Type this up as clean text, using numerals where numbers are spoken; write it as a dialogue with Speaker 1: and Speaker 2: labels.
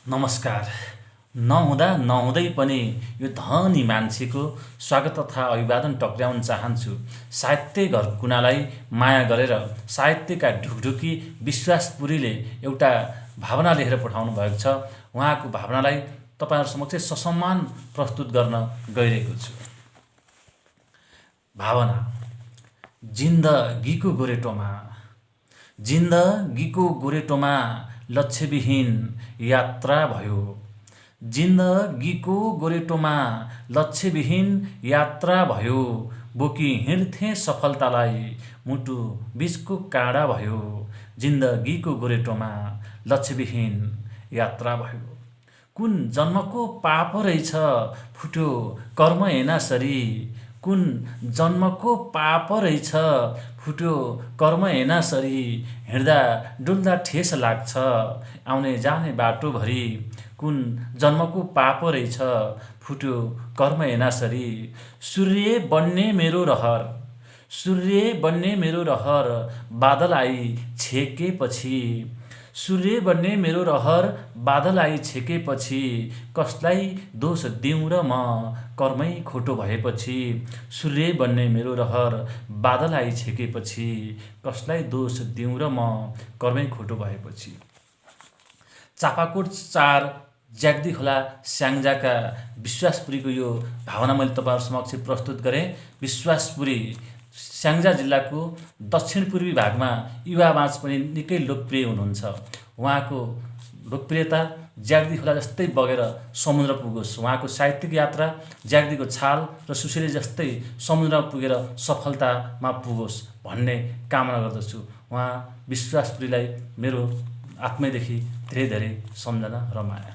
Speaker 1: नमस्कार। नहुँदा नहुँदै पनि यो धनी मान्छेको स्वागत तथा अभिवादन टक्र्याउन चाहन्छु। साहित्य घर कुनालाई माया गरेर साहित्यका ढुकढुकी विश्वास पुरीले एउटा भावना लेखेर पठाउनु भएको छ। उहाँको भावनालाई तपाईहरु समक्ष ससम्मान प्रस्तुत गर्न गइरहेको छु। भावना। जिन्दगीको गोरेटोमा लक्ष्यविहीन यात्रा भयो। जिन्दगीको गोरेटोमा लक्ष्यविहीन यात्रा भयो। बोकी हिँड्थे सफलतालाई मुटु बीचको काँडा भयो। जिन्दगीको गोरेटोमा लक्ष्यविहीन यात्रा भयो। कुन जन्मको पाप रहेछ फुट्यो कर्म हेनासरी। कुन जन्मको पाप रहेछ फुट्यो कर्म हेनासरी। हिँड्दा डुल्दा ठेस लाग्छ आउने जाने बाटोभरि। कुन जन्मको पाप रहेछ फुट्यो कर्म हेनासरी। सूर्य बन्ने मेरो रहर बादल आई छेकेपछि। सूर्य बन्ने मेरो रहर बादल आई छेकेपछि। कसलाई दोष दिउँ र म कर्मै खोटो भएपछि। सूर्य बन्ने मेरो रहर बादल आई छेकेपछि। कसलाई दोष दिउँ र म कर्मै खोटो भएपछि। चापाकोट 4 ज्याग्दी खोला स्याङ्जाका विश्वासपुरीको यो भावना मैले तपाईहरु समक्ष प्रस्तुत गरेँ। विश्वासपुरी स्याङ्जा जिल्लाको दक्षिण पूर्वी भागमा युवामाझ पनि निकै लोकप्रिय हुनुहुन्छ। उहाँको लोकप्रियता ज्याग्दी खोला जस्तै बगेर समुद्र पुगोस्। उहाँको साहित्यिक यात्रा ज्याग्दीको छाल र सुशीले जस्तै समुद्रमा पुगेर सफलतामा पुगोस् भन्ने कामना गर्दछु। उहाँ विश्वासपुरीलाई मेरो आत्मैदेखि धेरै सम्झना र माया।